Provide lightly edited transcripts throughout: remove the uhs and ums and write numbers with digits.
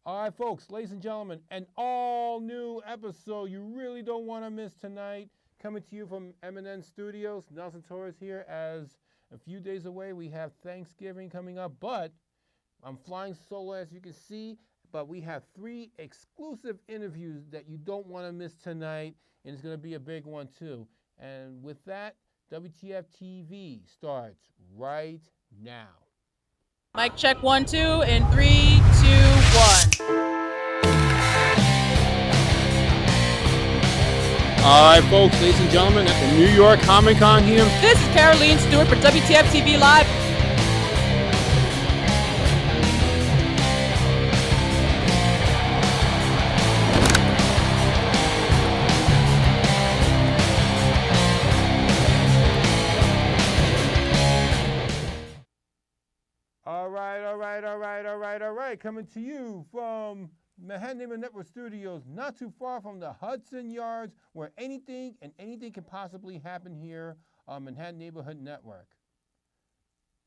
All right, folks, ladies and gentlemen, an all-new episode you really don't want to miss tonight. Coming to you from M&N Studios. Nelson Torres here. As a few days away, we have Thanksgiving coming up, but I'm flying solo, as you can see, but we have 3 exclusive interviews that you don't want to miss tonight, and it's going to be a big one, too. And with that, WTF TV starts right now. Mic check 1, 2, in 3, 2, 1. All right, folks, ladies and gentlemen, at the New York Comic Con here. This is Caroleen Stewart for WTF TV Live. All right. Coming to you from Manhattan Neighborhood Network Studios, not too far from the Hudson Yards, where anything can possibly happen here on Manhattan Neighborhood Network.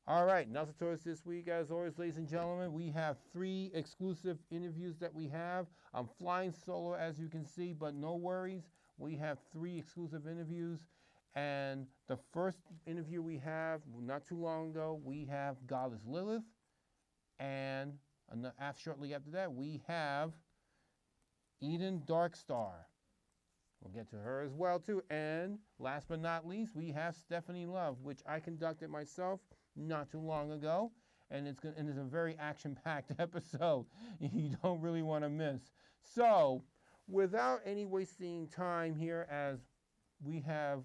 All right, Nelson Torres this week, as always, ladies and gentlemen, we have 3 exclusive interviews that we have. I'm flying solo, as you can see, but no worries. We have 3 exclusive interviews. And the first interview we have, not too long ago, we have Goddess Lilith. And shortly after that, we have Eden Darkstar. We'll get to her as well, too. And last but not least, we have Stephanie Love, which I conducted myself not too long ago. And it's a very action-packed episode you don't really want to miss. So, without any wasting time here, as we have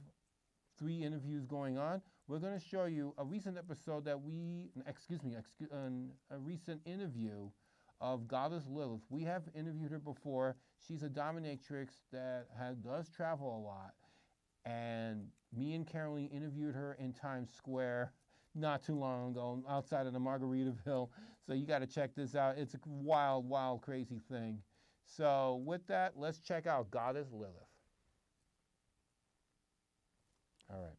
3 interviews going on, we're going to show you a recent episode that a recent interview of Goddess Lilith. We have interviewed her before. She's a dominatrix that does travel a lot. And me and Caroleen interviewed her in Times Square not too long ago, outside of the Margaritaville. So you got to check this out. It's a wild, wild, crazy thing. So with that, let's check out Goddess Lilith. All right.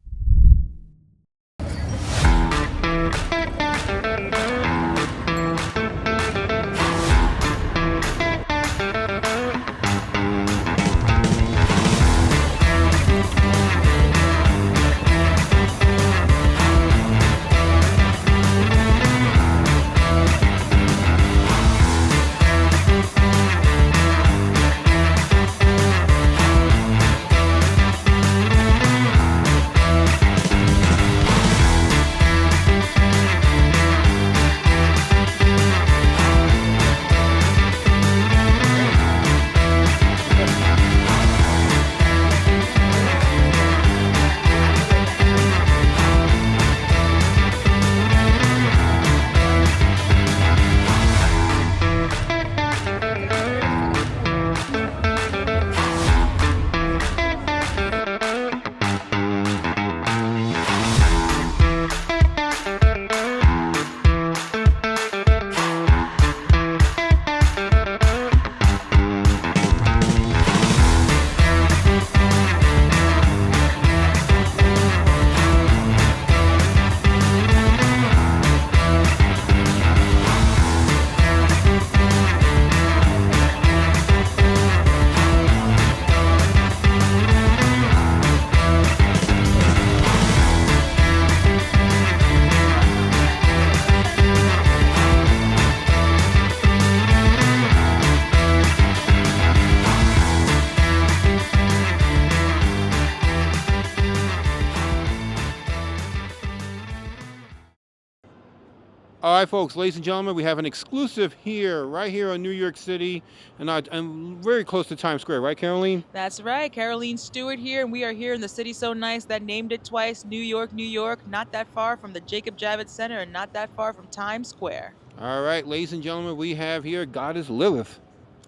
All right, folks, ladies and gentlemen, we have an exclusive right here in New York City, and I'm very close to Times Square, right, Caroleen? That's right, Caroleen Stewart here, and we are here in the city so nice that named it twice, New York, New York, not that far from the Jacob Javits Center and not that far from Times Square. All right, ladies and gentlemen, we have here Goddess Lilith.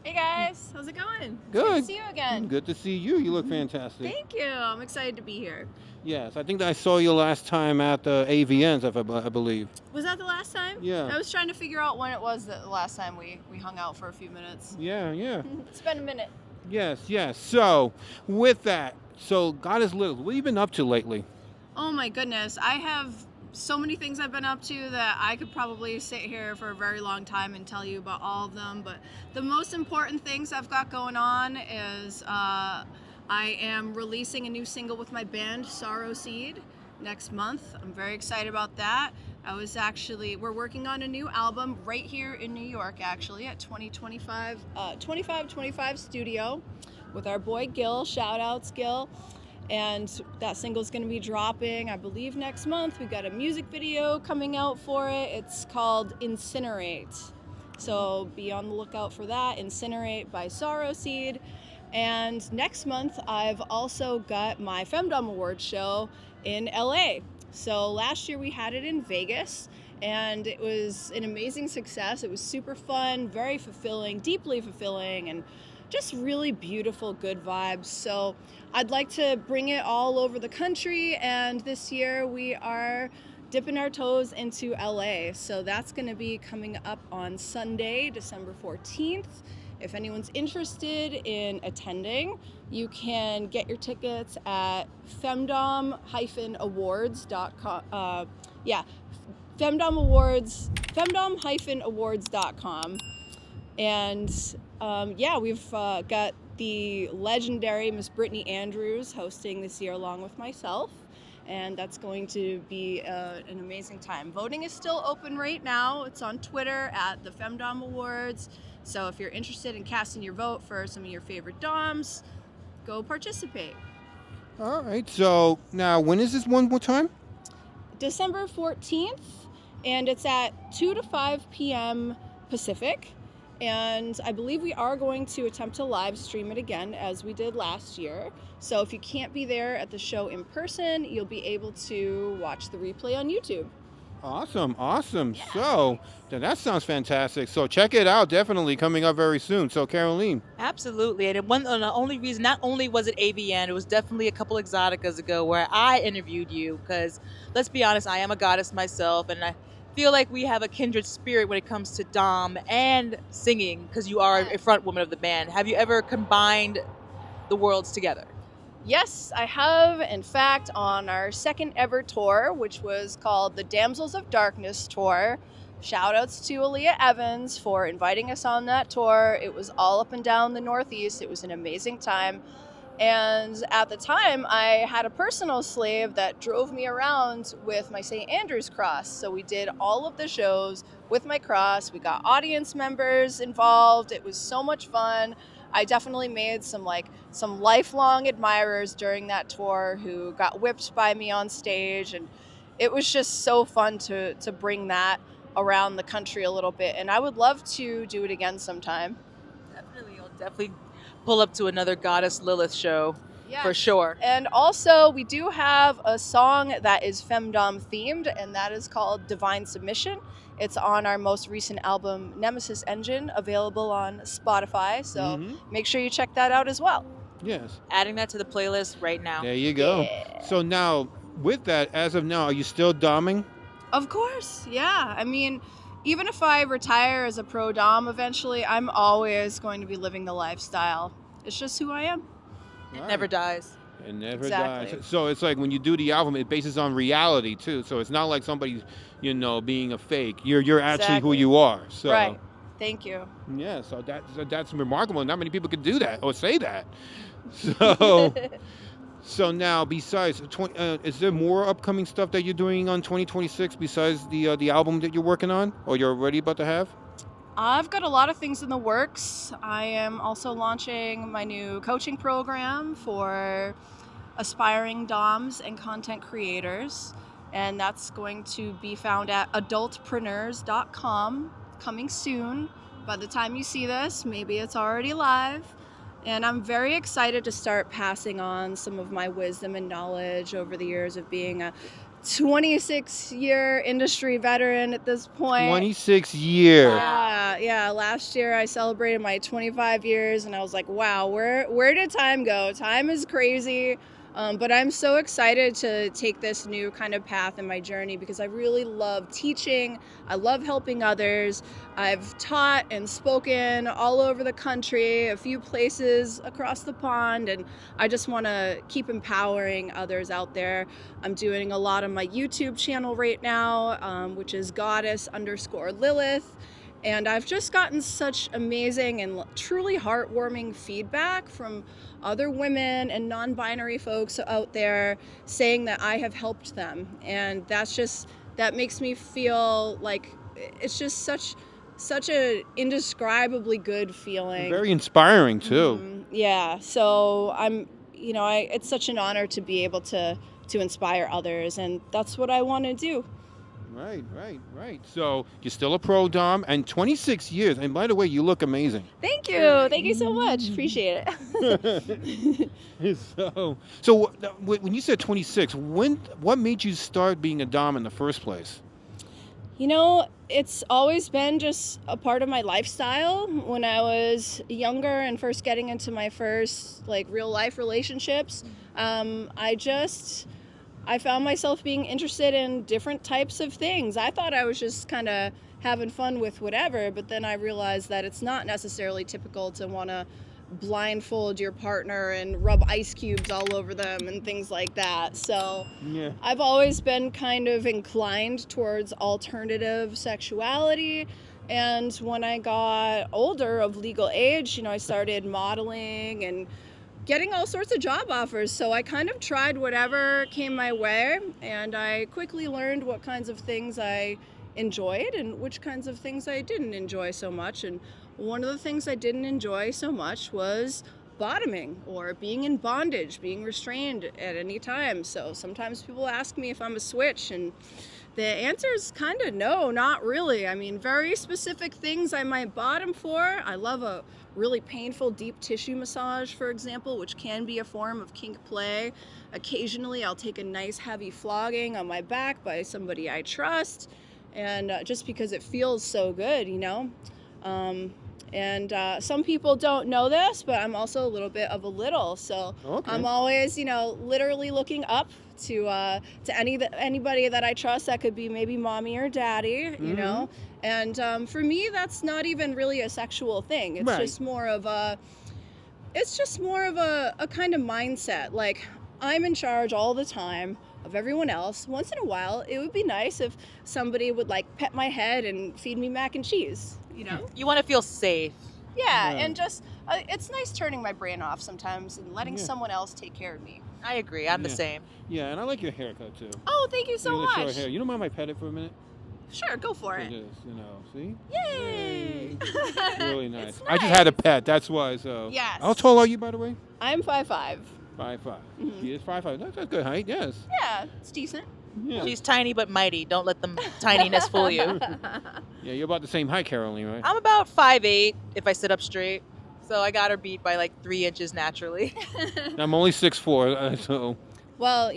Hey guys, how's it going? Good. Good to see you again. Good to see you. You look fantastic. Thank you. I'm excited to be here. Yes, I think I saw you last time at the AVNs, I believe. Was that the last time? Yeah. I was trying to figure out when it was the last time we hung out for a few minutes. Yeah. It's been a minute. Yes. So, with that, Goddess Lilith, what have you been up to lately? Oh my goodness. I have so many things I've been up to that I could probably sit here for a very long time and tell you about all of them. But the most important things I've got going on is I am releasing a new single with my band, Sorrow Seed, next month. I'm very excited about that. We're working on a new album right here in New York, actually, at 2525 Studio with our boy Gil. Shout outs, Gil. And that single's going to be dropping, I believe, next month. We've got a music video coming out for it. It's called Incinerate. So be on the lookout for that. Incinerate by Sorrow Seed. And next month, I've also got my Femdom Awards show in LA. So last year we had it in Vegas, and it was an amazing success. It was super fun, very fulfilling, deeply fulfilling, and just really beautiful, good vibes. So I'd like to bring it all over the country, and this year we are dipping our toes into LA. So that's going to be coming up on Sunday, December 14th. If anyone's interested in attending, you can get your tickets at femdom-awards.com. femdom-awards.com. And we've got the legendary Miss Brittany Andrews hosting this year along with myself. And that's going to be an amazing time. Voting is still open right now. It's on Twitter at the Femdom Awards. So if you're interested in casting your vote for some of your favorite DOMs, go participate. All right. So now, when is this one more time? December 14th, and it's at 2 to 5 p.m. Pacific. And I believe we are going to attempt to live stream it again as we did last year. So if you can't be there at the show in person, you'll be able to watch the replay on YouTube. Awesome. Yeah. So that sounds fantastic. So check it out. Definitely coming up very soon. So Caroleen. Absolutely. And the only reason, not only was it AVN, it was definitely a couple Exoticas ago where I interviewed you, because let's be honest, I am a goddess myself, and I feel like we have a kindred spirit when it comes to Dom and singing, because you are a front woman of the band. Have you ever combined the worlds together? Yes, I have. In fact, on our second ever tour, which was called the Damsels of Darkness tour, shout outs to Aaliyah Evans for inviting us on that tour. It was all up and down the Northeast. It was an amazing time. And at the time, I had a personal slave that drove me around with my St. Andrew's cross. So we did all of the shows with my cross. We got audience members involved. It was so much fun. I definitely made some lifelong admirers during that tour who got whipped by me on stage, and it was just so fun to bring that around the country a little bit, and I would love to do it again sometime. Definitely. I'll definitely pull up to another Goddess Lilith show. Yes. For sure. And also, we do have a song that is Femdom themed, and that is called Divine Submission. It's on our most recent album, Nemesis Engine, available on Spotify. So make sure you check that out as well. Yes. Adding that to the playlist right now. There you go. Yeah. So now, with that, as of now, are you still doming? Of course, yeah. I mean, even if I retire as a pro dom eventually, I'm always going to be living the lifestyle. It's just who I am. It never dies. It never Exactly. dies. So it's like when you do the album, it bases on reality too. So it's not like somebody's, being a fake. You're actually who Exactly. you are. So Right. Thank you. yeah. So that's remarkable. Not many people could do that or say that. So so now, besides is there more upcoming stuff that you're doing on 2026 besides the album that you're working on or you're already about to have? I've got a lot of things in the works. I am also launching my new coaching program for aspiring DOMs and content creators, and that's going to be found at adultpreneurs.com, coming soon. By the time you see this, maybe it's already live. And I'm very excited to start passing on some of my wisdom and knowledge over the years of being a 26-year industry veteran at this point. 26 years. Yeah. Last year I celebrated my 25 years, and I was like, wow, where did time go? Time is crazy. But I'm so excited to take this new kind of path in my journey because I really love teaching. I love helping others. I've taught and spoken all over the country, a few places across the pond, and I just want to keep empowering others out there. I'm doing a lot on my YouTube channel right now, which is Goddess_Lilith. And I've just gotten such amazing and truly heartwarming feedback from other women and non-binary folks out there saying that I have helped them. And that makes me feel like it's just such a indescribably good feeling. Very inspiring too. Yeah. So it's such an honor to be able to inspire others, and that's what I want to do. Right. So you're still a pro dom, and 26 years. And by the way, you look amazing. Thank you so much. Appreciate it. So when you said 26, what made you start being a dom in the first place? It's always been just a part of my lifestyle. When I was younger and first getting into my first real life relationships, I found myself being interested in different types of things. I thought I was just kind of having fun with whatever, but then I realized that it's not necessarily typical to want to blindfold your partner and rub ice cubes all over them and things like that. So yeah. I've always been kind of inclined towards alternative sexuality. And when I got older, of legal age, I started modeling and getting all sorts of job offers. So I kind of tried whatever came my way, and I quickly learned what kinds of things I enjoyed and which kinds of things I didn't enjoy so much. And one of the things I didn't enjoy so much was bottoming or being in bondage, being restrained at any time. So sometimes people ask me if I'm a switch, and the answer is kind of no, not really. I mean, very specific things I might bottom for. I love a really painful deep tissue massage, for example, which can be a form of kink play. Occasionally, I'll take a nice heavy flogging on my back by somebody I trust, and just because it feels so good, some people don't know this, but I'm also a little bit of a little. So okay. I'm always, literally looking up to anybody that I trust. That could be maybe mommy or daddy, Mm-hmm. And for me, that's not even really a sexual thing. It's Right. just more of a kind of mindset. Like, I'm in charge all the time of everyone else. Once in a while, it would be nice if somebody would pet my head and feed me mac and cheese, You want to feel safe. Yeah, Right. and just it's nice turning my brain off sometimes and letting Yeah. someone else take care of me. I agree. I'm the Yeah. same. Yeah, and I like your haircut too. Oh, thank you so You got much. short hair. You don't mind my pet it for a minute? Sure, go for It it. is, see? Yay! It's really nice. It's I just had a nice. pet, that's why. So. Yes. How tall are you, by the way? I'm 5'5". 5'5". Mhm. She is 5'5". That's a good height. Yes. Yeah, it's decent. Yeah. She's tiny but mighty. Don't let the tininess fool you. Yeah, you're about the same height, Caroleen, right? I'm about 5'8" if I sit up straight. So I got her beat by 3 inches naturally. I'm only 6'4", so. Well,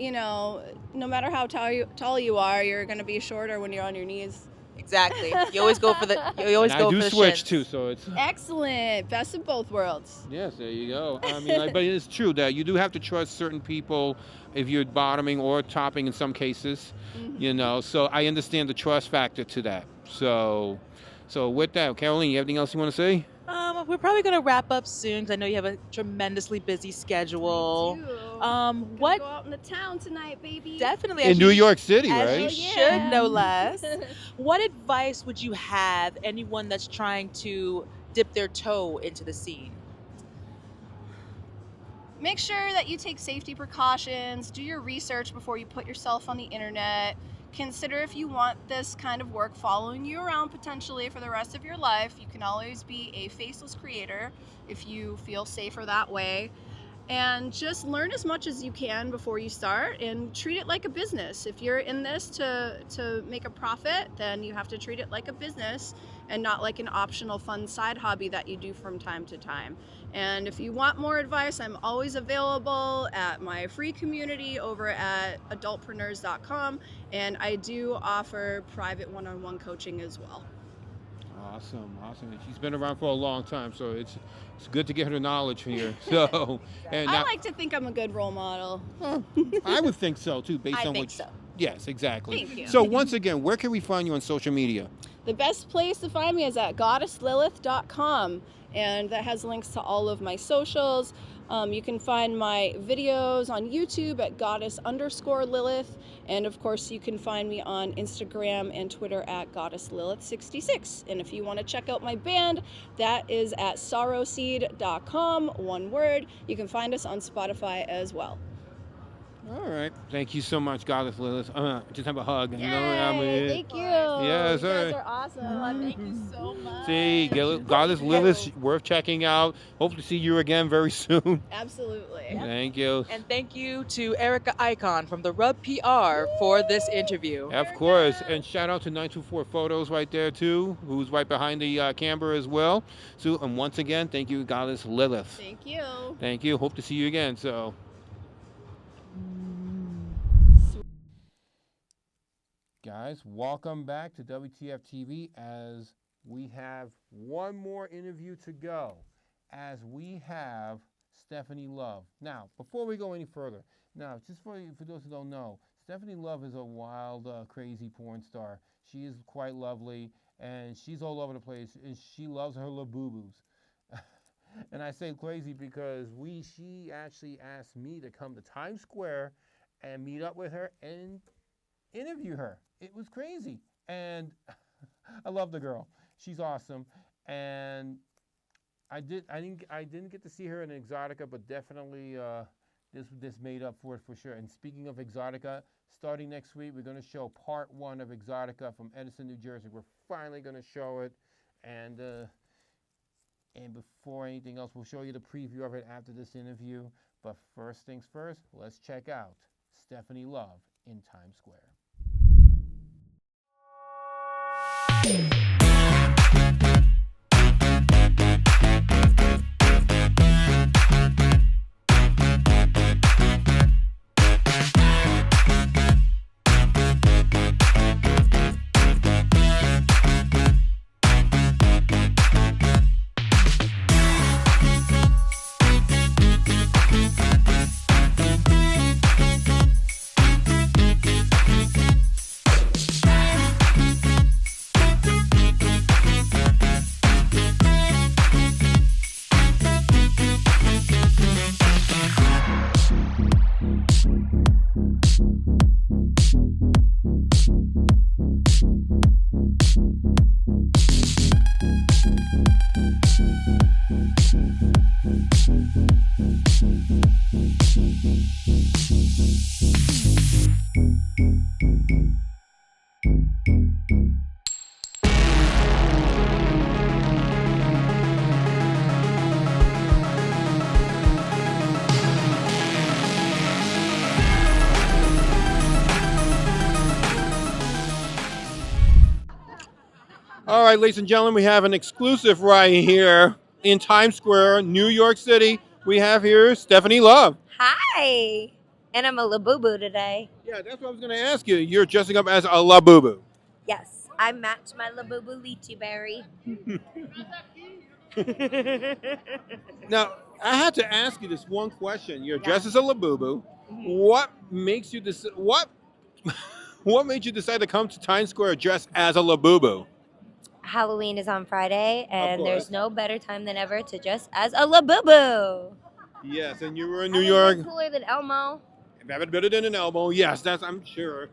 no matter how tall you are, you're gonna be shorter when you're on your knees. Exactly. You always go for the. You always And go I do for the switch shins. too, so it's. Excellent, best of both worlds. Yes, there you go. I mean, but it's true that you do have to trust certain people if you're bottoming or topping in some cases, Mhm. So I understand the trust factor to that. So with that, Caroline, you have anything else you want to say? We're probably gonna wrap up soon because I know you have a tremendously busy schedule. What? Go out in the town tonight, baby. Definitely. In as New you- York City, as right? you should, no less. What advice would you have anyone that's trying to dip their toe into the scene? Make sure that you take safety precautions, do your research before you put yourself on the internet. Consider if you want this kind of work following you around potentially for the rest of your life. You can always be a faceless creator if you feel safer that way. And just learn as much as you can before you start and treat it like a business. If you're in this to make a profit, then you have to treat it like a business and not like an optional fun side hobby that you do from time to time. And if you want more advice, I'm always available at my free community over at adultpreneurs.com, and I do offer private one-on-one coaching as well. Awesome. She's been around for a long time, so it's good to get her knowledge here. So, and I now, like to think I'm a good role model. I would think so too, based I on think what. so. Yes, exactly. Thank you. So once again, where can we find you on social media? The best place to find me is at GoddessLilith.com, and that has links to all of my socials. You can find my videos on YouTube at Goddess_Lilith, and of course you can find me on Instagram and Twitter at GoddessLilith66. And if you want to check out my band, that is at sorrowseed.com, one word. You can find us on Spotify as well. All right. Thank you so much, Goddess Lilith. Just have a hug. Yay, You know, thank you. Yes, you sir. guys are awesome. Thank you so much. See, Goddess Lilith, worth checking out. Hope to see you again very soon. Absolutely. Thank you. And thank you to Erica Icon from the Rub PR for this interview. Of course. And shout out to 924 Photos right there, too, who's right behind the camera as well. So, and once again, thank you, Goddess Lilith. Thank you. Thank you. Hope to see you again. So. Guys, welcome back to WTF TV as we have one more interview to go, as we have Stephanie Love. Now, before we go any further, just for those who don't know, Stephanie Love is a wild, crazy porn star. She is quite lovely, and she's all over the place, and she loves her little boo-boos. And I say crazy because she actually asked me to come to Times Square and meet up with her and interview her. It was crazy, and I love the girl. She's awesome, and I didn't get to see her in Exotica, but definitely this made up for it for sure. And speaking of Exotica, starting next week, we're going to show part 1 of Exotica from Edison, New Jersey. We're finally going to show it, and before anything else, we'll show you the preview of it after this interview. But first things first, let's check out Stephanie Love in Times Square. All right, ladies and gentlemen, we have an exclusive right here in Times Square, New York City. We have here Stephanie Love. Hi. And I'm a Labubu today. Yeah, that's what I was going to ask you. You're dressing up as a Labubu. Yes, I match my Labubu lychee berry. Now, I had to ask you this one question. You're dressed as a Labubu. What makes you what made you decide to come to Times Square dressed as a Labubu? Halloween is on Friday, and course. there's no better time than ever to dress as a Labubu. Yes, and you were in New York. Cooler than Elmo. Better than an Elmo. Yes, that's I'm sure.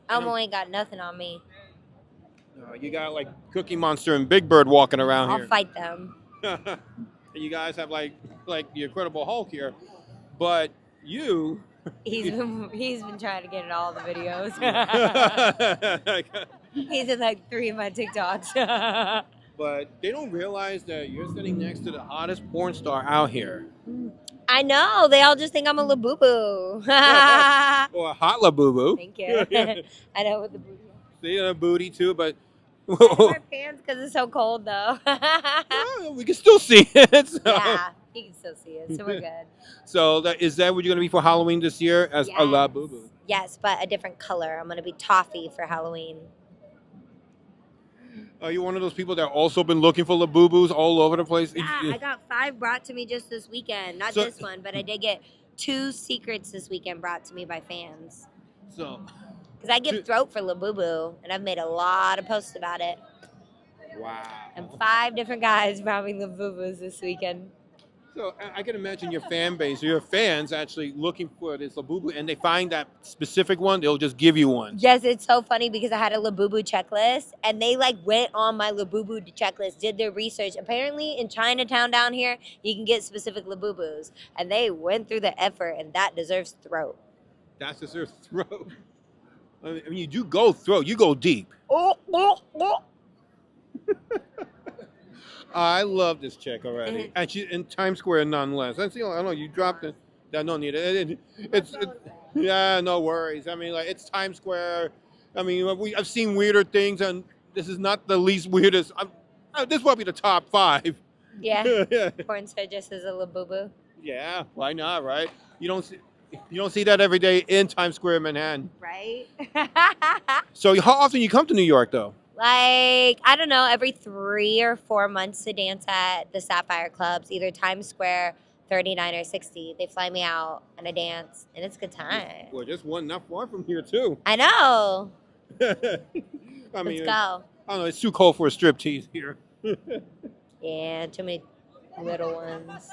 Elmo ain't got nothing on me. You got like Cookie Monster and Big Bird walking around I'll here. fight them. And you guys have like the Incredible Hulk here, but you. He's been trying to get in all the videos. He's in like 3 of my TikToks. But they don't realize that you're sitting next to the hottest porn star out here. I know. They all just think I'm a Labubu. Or a hot Labubu. Thank you. I know what the booty is. See a booty too, but. I wear pants because it's so cold though. Well, we can still see it. So. Yeah, you can still see it, so we're good. So is that what you're going to be for Halloween this year as a Labubu? Yes, but a different color. I'm going to be toffee for Halloween. Are you one of those people that also been looking for Labubus all over the place? Yeah, I got 5 brought to me just this weekend. Not So- this one, but I did get 2 secrets this weekend brought to me by fans. So, Because I give throat for Labubu, and I've made a lot of posts about it. wow. And 5 different guys brought me Labubus this weekend. So I can imagine your fan base, your fans actually looking for this Labubu, and they find that specific one, they'll just give you one. Yes, it's so funny because I had a Labubu checklist, and they like went on my Labubu checklist, did their research. Apparently, in Chinatown down here, you can get specific Labubus, and they went through the effort, and that deserves throat. That's just their throat. I mean, you do go throat, you go deep. Oh, oh, oh. I love this chick already, and she's in Times Square nonetheless. I know you dropped it. That no need it. Yeah, no worries. I mean, like it's Times Square. I mean, I've seen weirder things, and this is not the least weirdest. This is probably the top 5. Yeah, Yeah. porn star just as a Labubu. Yeah, why not, right? You don't see that every day in Times Square, Manhattan. Right? So how often you come to New York, though? Like, I don't know, every 3 or 4 months to dance at the Sapphire Clubs, either Times Square, 39 or 60. They fly me out and I dance, and it's a good time. Well, just one not far from here too. I know. I mean, Let's go. I don't know. It's too cold for a striptease here. Yeah, too many little ones.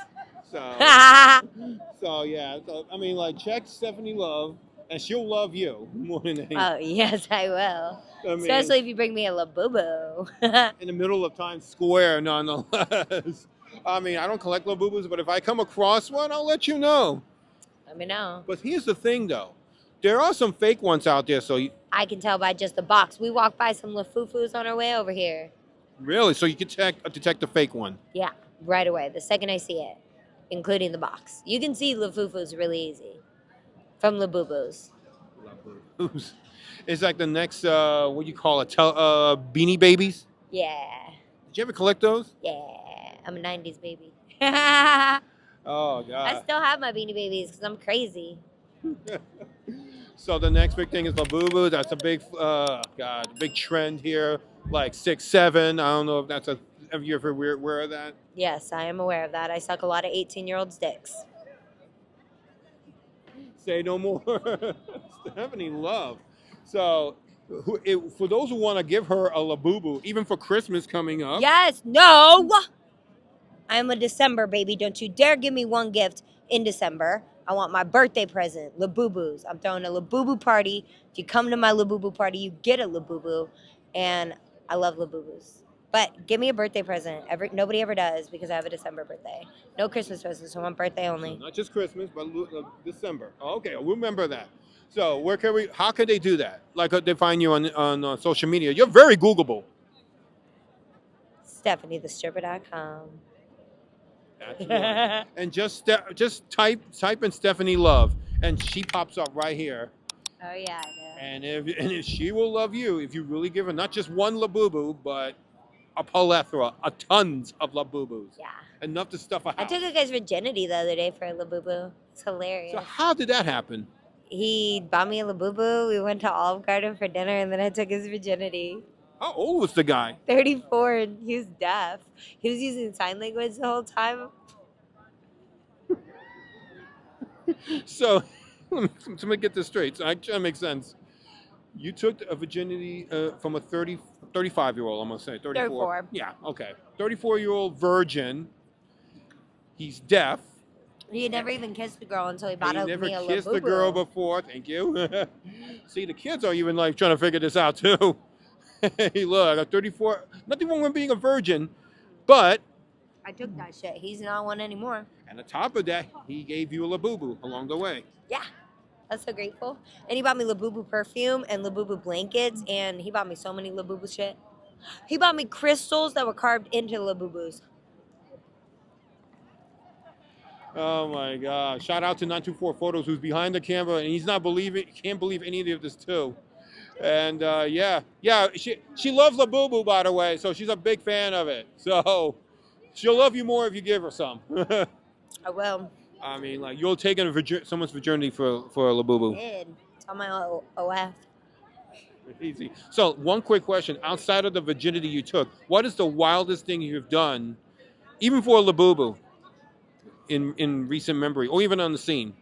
So yeah. So I mean, like, check Stephanie Love, and she'll love you more than anything. Oh, yes, I will. I mean, Especially if you bring me a Labubu. in the middle of Times Square, nonetheless. I mean, I don't collect Labubus, but if I come across one, I'll let you know. Let me know. But here's the thing, though. There are some fake ones out there, so I can tell by just the box. We walked by some Lafufus on our way over here. really, so you can detect the fake one. Yeah, right away, the second I see it, including the box. You can see Lafufus really easy from Labubus. Labubus. It's like the next, what do you call it, Beanie Babies? Yeah, Did you ever collect those? yeah. I'm a 90s baby. I Oh, God. still have my Beanie Babies because I'm crazy. So the next big thing is Labubu. That's a big, big trend here. Like 6, 7. I don't know if that's have you ever aware of that? Yes, I am aware of that. I suck a lot of 18-year-olds' dicks. Say no more. Stephanie Love. So, for those who want to give her a Labubu, even for Christmas coming up. Yes, no! I'm a December baby. Don't you dare give me one gift in December. I want my birthday present, Labubus. I'm throwing a Labubu party. If you come to my Labubu party, you get a Labubu. And I love Labubus. But give me a birthday present. Nobody ever does because I have a December birthday. No Christmas presents, so on birthday only. Not just Christmas, but December. Okay, I'll remember that. So how can they do that? Like they find you on social media? You're very Googleable. StephanieTheStripper.com. That's right. And just type in Stephanie Love, and she pops up right here. Oh, yeah, I do. And if she will love you, if you really give her not just one Labubu, but a plethora, tons of Labubus. Yeah. Enough to stuff a I house. took a guy's virginity the other day for a Labubu. It's hilarious. So how did that happen? He bought me a Labubu. We went to Olive Garden for dinner, and then I took his virginity. How old was the guy? 34, and he was deaf. He was using sign language the whole time. So let me get this straight. So that makes sense. You took a virginity from a 35-year-old, I'm going to say. 34. 34. Yeah, okay. 34-year-old virgin. He's deaf. He had never even kissed a girl until he bought He me never a kissed Labubu. a girl before. Thank you. See, the kids are even like trying to figure this out too. Hey, look, a 34. Nothing wrong with being a virgin, but I took that shit. He's not one anymore. and on top of that, he gave you a Labubu along the way. Yeah. That's so grateful. And he bought me Labubu perfume and Labubu blankets, and he bought me so many Labubu shit. He bought me crystals that were carved into Labubus. Oh my God! Shout out to 924 Photos, who's behind the camera, and he's not can't believe any of this too. And yeah, she loves Labubu, by the way, so she's a big fan of it. So she'll love you more if you give her some. I will. I mean, like you'll take someone's virginity for a Labubu. Did. It's on my OF. Easy. So, one quick question: outside of the virginity you took, what is the wildest thing you've done, even for a labubu, in recent memory, or even on the scene?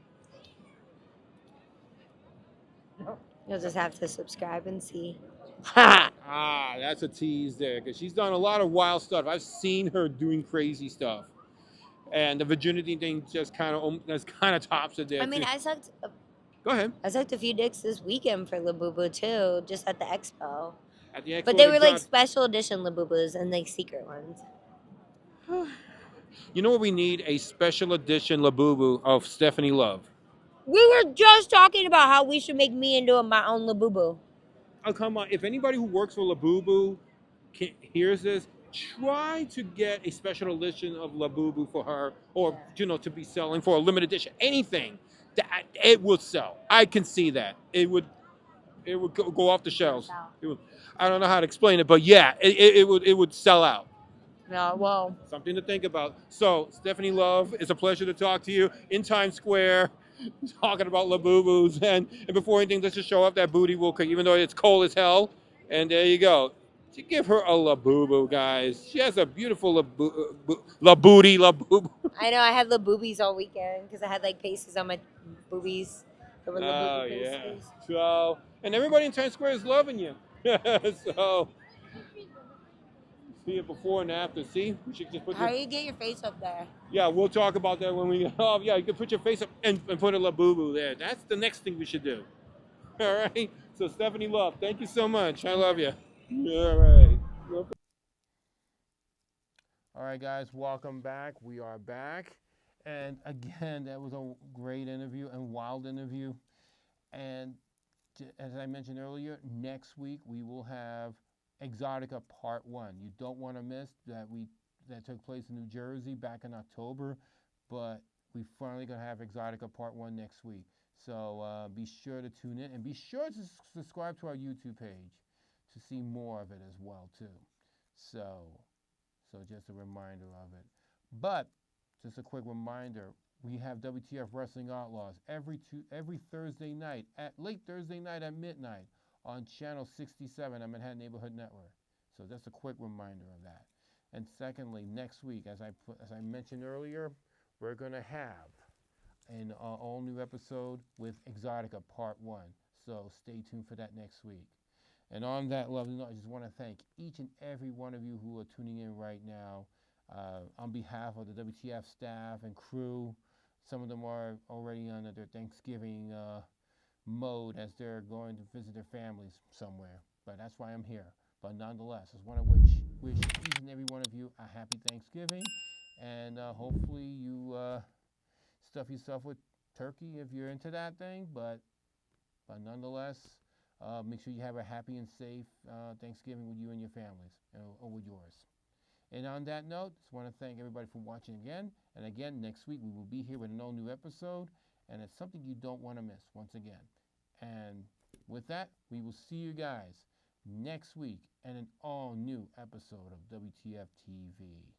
You'll just have to subscribe and see. Ah, that's a tease there, because she's done a lot of wild stuff. I've seen her doing crazy stuff, and the virginity thing just kind of tops it there I mean, too. Go ahead. I sucked a few dicks this weekend for Labubu too, just at the expo. At the But Expo they at were like Exotic. special edition Labubus and like secret ones. You know what we need? A special edition Labubu of Stephanie Love. We were just talking about how we should make me into my own Labubu. Oh, come on. If anybody who works for Labubu hears this, try to get a special edition of Labubu for her, or, to be selling for a limited edition. Anything. That it would sell. I can see that. It would go off the shelves. I don't know how to explain it, but yeah, it would sell out. No, well, Something to think about. So, Stephanie Love, it's a pleasure to talk to you in Times Square, talking about Labubus. And before anything, let's just show off that booty real quick, even though it's cold as hell. And there you go. To give her a Labubu, guys. She has a beautiful Labubu. I know I had Laboobies all weekend because I had like pasties on my boobies. There were Oh, Labubu yeah. pasties. So, and everybody in Times Square is loving you. So, see it before and after. See? We should just put How do you get your face up there? Yeah, we'll talk about that when we get off. Yeah, you can put your face up and put a Labubu there. That's the next thing we should do. All right? So, Stephanie Love, thank you so much. I love you. All right. All right, guys, welcome back. We are back. And again, that was a great interview and wild interview. And as I mentioned earlier, next week we will have Exotica Part 1. You don't want to miss that took place in New Jersey back in October, but we finally going to have Exotica Part 1 next week. So be sure to tune in and be sure to subscribe to our YouTube page to see more of it as well too. So just a reminder of it. But just a quick reminder, we have WTF Wrestling Outlaws every Thursday night late Thursday night at midnight on channel 67 on Manhattan Neighborhood Network. So just a quick reminder of that. And secondly, next week, as I mentioned earlier, we're going to have an all-new episode with Exotica Part 1. So stay tuned for that next week. And on that lovely note, I just want to thank each and every one of you who are tuning in right now. On behalf of the WTF staff and crew, some of them are already on their Thanksgiving mode as they're going to visit their families somewhere. But that's why I'm here. But nonetheless, I just want to wish each and every one of you a happy Thanksgiving. And hopefully you stuff yourself with turkey if you're into that thing. But nonetheless, make sure you have a happy and safe Thanksgiving with you and your families, or with yours. And on that note, just want to thank everybody for watching again. And again, next week we will be here with an all-new episode. And it's something you don't want to miss once again. And with that, we will see you guys next week in an all-new episode of WTF TV.